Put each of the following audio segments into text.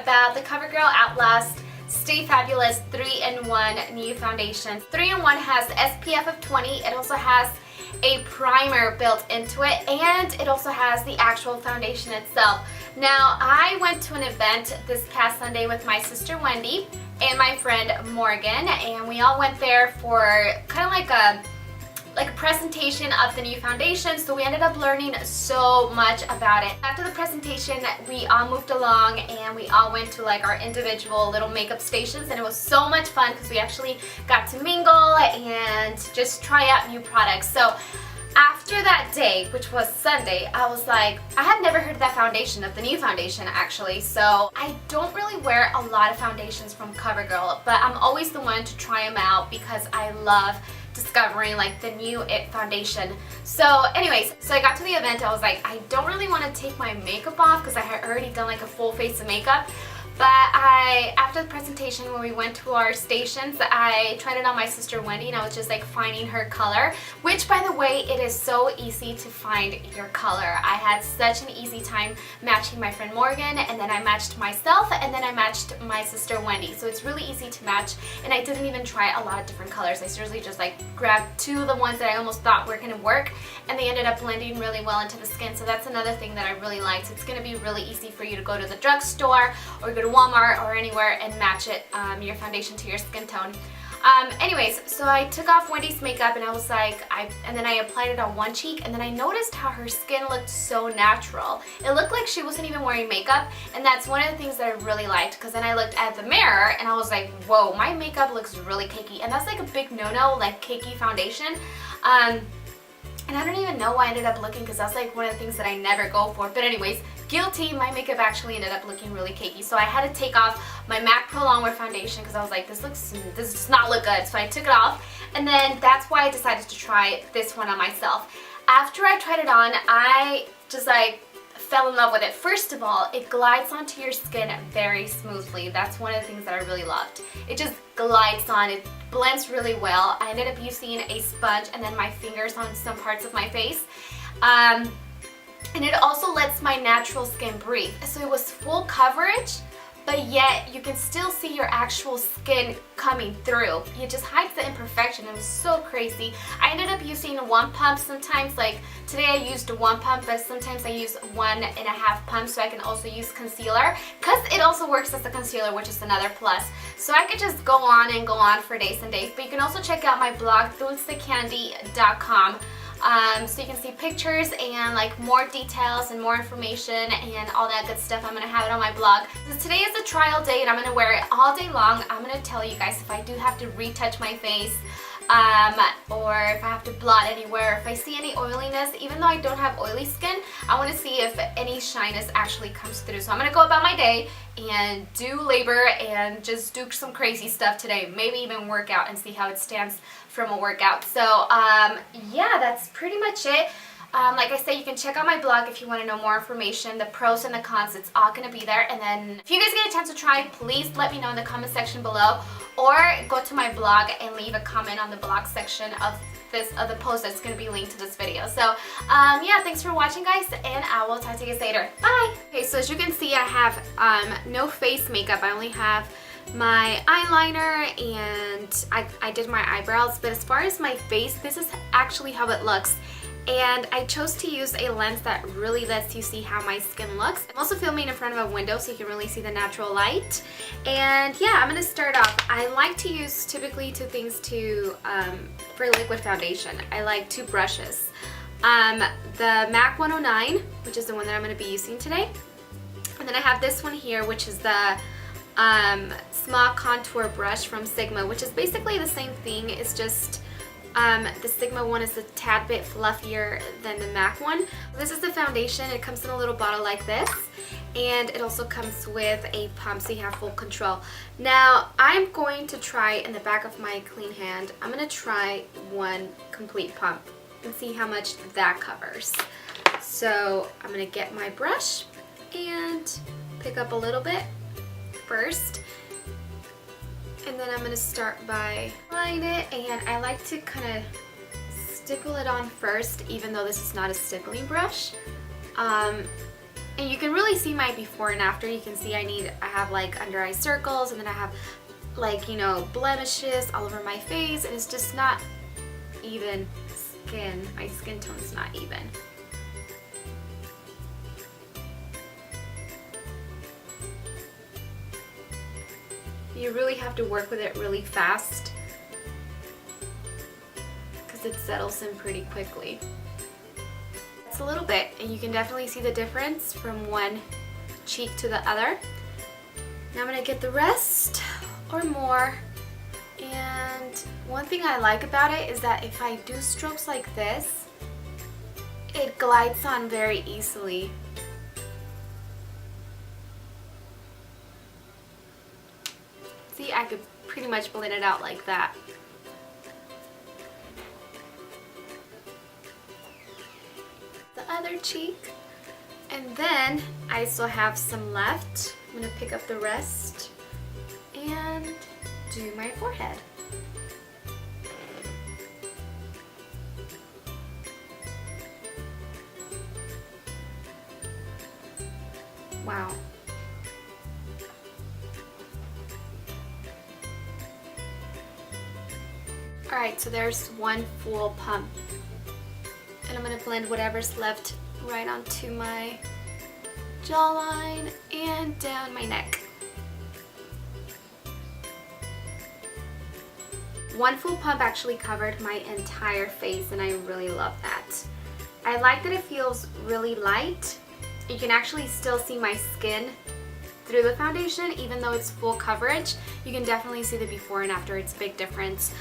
about the Covergirl Outlast Stay Fabulous 3-in-1 new foundation. 3-in-1 has the SPF of 20. It also has a primer built into it, and it also has the actual foundation itself. Now, I went to an event this past Sunday with my sister Wendy and my friend Morgan, and we all went there for kind of like a presentation of the new foundation, so we ended up learning so much about it. After the presentation, we all moved along and we all went to like our individual little makeup stations, and it was so much fun because we actually got to mingle and just try out new products. So after that day, which was Sunday, I was like, I had never heard of that foundation, of the new foundation actually, so I don't really wear a lot of foundations from Covergirl, but I'm always the one to try them out because I love discovering like the new IT foundation. So anyways, so I got to the event. I was like, I don't really want to take my makeup off because I had already done like a full face of makeup. But after the presentation, when we went to our stations, I tried it on my sister Wendy, and I was just like finding her color, which by the way, it is so easy to find your color. I had such an easy time matching my friend Morgan, and then I matched myself, and then I matched my sister Wendy. So it's really easy to match, and I didn't even try a lot of different colors. I seriously just like grabbed two of the ones that I almost thought were gonna work, and they ended up blending really well into the skin. So that's another thing that I really liked. It's gonna be really easy for you to go to the drugstore or go to Walmart or anywhere and match it, your foundation to your skin tone. Anyways, so I took off Wendy's makeup and I was like, and then I applied it on one cheek, and then I noticed how her skin looked so natural. It looked like she wasn't even wearing makeup, and that's one of the things that I really liked, because then I looked at the mirror and I was like, whoa, my makeup looks really cakey, and that's like a big no-no, like cakey foundation. And I don't even know why I ended up looking, because that's like one of the things that I never go for. But anyways, guilty, my makeup actually ended up looking really cakey. So I had to take off my MAC Pro Longwear foundation because I was like, this does not look good. So I took it off, and then that's why I decided to try this one on myself. After I tried it on, I just like fell in love with it. First of all, it glides onto your skin very smoothly. That's one of the things that I really loved. It just glides on, it blends really well. I ended up using a sponge and then my fingers on some parts of my face. And it also lets my natural skin breathe. So it was full coverage, but yet you can still see your actual skin coming through. It just hides the imperfection. It was so crazy. I ended up using one pump sometimes. Like today I used one pump, but sometimes I use 1.5 pumps, so I can also use concealer, because it also works as a concealer, which is another plus. So I could just go on and go on for days and days. But you can also check out my blog, dulcecandy.com. So you can see pictures and like more details and more information and all that good stuff. I'm going to have it on my blog. So today is a trial day and I'm going to wear it all day long. I'm going to tell you guys if I do have to retouch my face, or if I have to blot anywhere, if I see any oiliness. Even though I don't have oily skin, I want to see if any shyness actually comes through. So I'm going to go about my day and do labor and just do some crazy stuff today. Maybe even work out and see how it stands from a workout. So yeah, that's pretty much it. Like I said, you can check out my blog if you want to know more information, the pros and the cons. It's all going to be there. And then if you guys get a chance to try, please let me know in the comment section below, or go to my blog and leave a comment on the blog section of the post that's going to be linked to this video. So yeah, thanks for watching guys, and I will talk to you guys later. Bye! Okay, so as you can see, I have no face makeup. I only have my eyeliner, and I did my eyebrows. But as far as my face, this is actually how it looks. And I chose to use a lens that really lets you see how my skin looks. I'm also filming in front of a window so you can really see the natural light. And yeah, I'm going to start off. I like to use typically two things for liquid foundation. I like two brushes. The MAC 109, which is the one that I'm going to be using today. And then I have this one here, which is the small contour brush from Sigma, which is basically the same thing. It's just the Sigma one is a tad bit fluffier than the MAC one. This is the foundation. It comes in a little bottle like this, and it also comes with a pump so you have full control. Now I'm going to try in the back of my clean hand, I'm going to try one complete pump and see how much that covers. So I'm going to get my brush and pick up a little bit first. And then I'm going to start by applying it, and I like to kind of stipple it on first, even though this is not a stippling brush. And you can really see my before and after. You can see I have like under eye circles, and then I have like, you know, blemishes all over my face, and it's just not even skin. My skin tone's not even. You really have to work with it really fast because it settles in pretty quickly. It's a little bit, and you can definitely see the difference from one cheek to the other. Now I'm going to get the rest or more. And one thing I like about it is that if I do strokes like this, it glides on very easily. See, I could pretty much blend it out like that. The other cheek. And then I still have some left. I'm going to pick up the rest and do my forehead. Wow. Alright, so there's one full pump. And I'm going to blend whatever's left right onto my jawline and down my neck. One full pump actually covered my entire face, and I really love that. I like that it feels really light. You can actually still see my skin through the foundation, even though it's full coverage. You can definitely see the before and after. It's a big difference.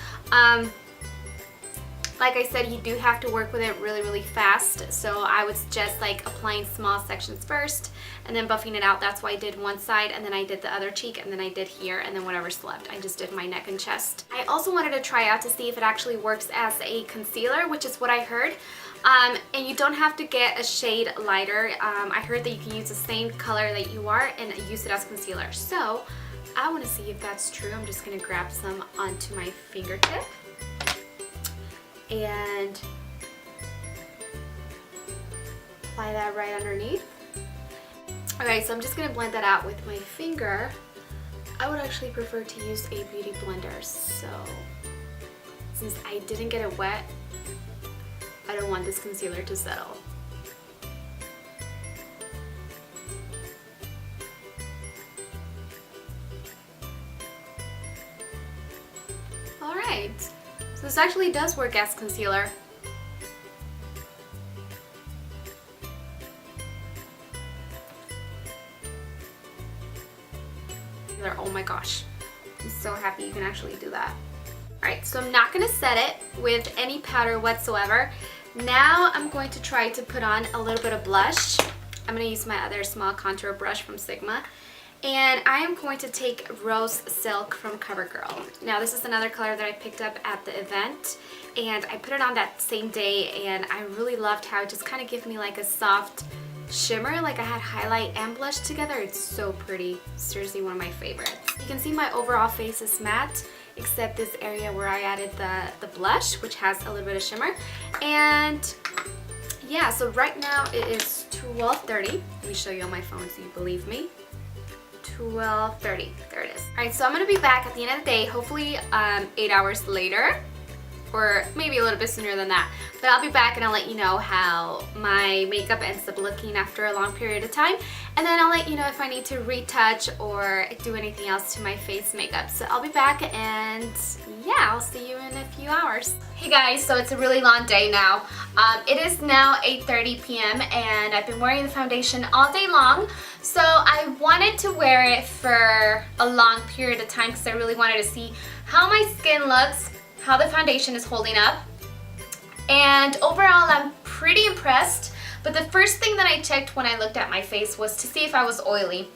Like I said, you do have to work with it really, really fast. So I was just like applying small sections first and then buffing it out. That's why I did one side, and then I did the other cheek, and then I did here, and then whatever's left, I just did my neck and chest. I also wanted to try out to see if it actually works as a concealer, which is what I heard. And you don't have to get a shade lighter. I heard that you can use the same color that you are and use it as concealer. So I want to see if that's true. I'm just going to grab some onto my fingertip and apply that right underneath. Okay, so I'm just going to blend that out with my finger. I would actually prefer to use a beauty blender, so since I didn't get it wet, I don't want this concealer to settle. Alright, so this actually does work as concealer. Oh my gosh, I'm so happy you can actually do that. Alright, so I'm not going to set it with any powder whatsoever. Now I'm going to try to put on a little bit of blush. I'm going to use my other small contour brush from Sigma. And I am going to take Rose Silk from Covergirl. Now this is another color that I picked up at the event, and I put it on that same day, and I really loved how it just kind of gave me like a soft shimmer, like I had highlight and blush together. It's so pretty. Seriously, one of my favorites. You can see my overall face is matte, except this area where I added the blush, which has a little bit of shimmer. And yeah, so right now it is 12:30. Let me show you on my phone so you believe me. 12:30. There it is. Alright, so I'm going to be back at the end of the day, hopefully 8 hours later, or maybe a little bit sooner than that. But I'll be back and I'll let you know how my makeup ends up looking after a long period of time. And then I'll let you know if I need to retouch or do anything else to my face makeup. So I'll be back, and yeah, I'll see you in a few hours. Hey guys, so it's a really long day now. It is now 8:30 p.m. and I've been wearing the foundation all day long. So I wanted to wear it for a long period of time because I really wanted to see how my skin looks, how the foundation is holding up. And overall, I'm pretty impressed. But the first thing that I checked when I looked at my face was to see if I was oily.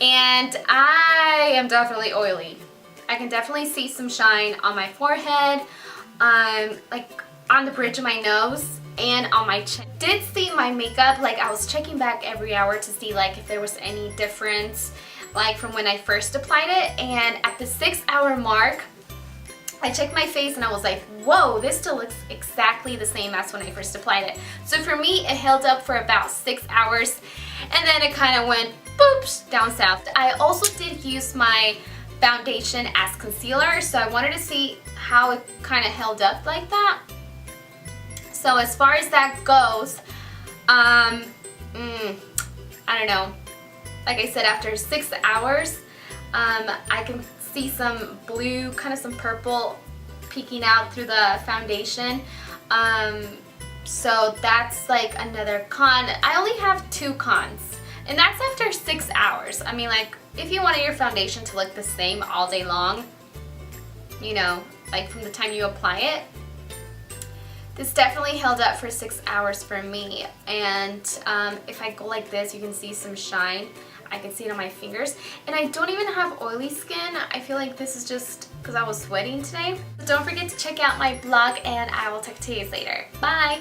And I am definitely oily. I can definitely see some shine on my forehead, like on the bridge of my nose, and on my chin. Did see my makeup, like I was checking back every hour to see like if there was any difference, like from when I first applied it. And at the 6-hour mark, I checked my face and I was like, whoa, this still looks exactly the same as when I first applied it. So for me, it held up for about 6 hours. and then it kind of went boops down south. I also did use my foundation as concealer, so I wanted to see how it kind of held up like that. So as far as that goes, I don't know. Like I said, after 6 hours, I can see some blue, kind of some purple peeking out through the foundation. So that's like another con. I only have 2 cons, and that's after 6 hours. I mean, like, if you wanted your foundation to look the same all day long, you know, like from the time you apply it, this definitely held up for 6 hours for me. And if I go like this, you can see some shine. I can see it on my fingers. And I don't even have oily skin. I feel like this is just because I was sweating today. Don't forget to check out my blog, and I will talk to you later. Bye!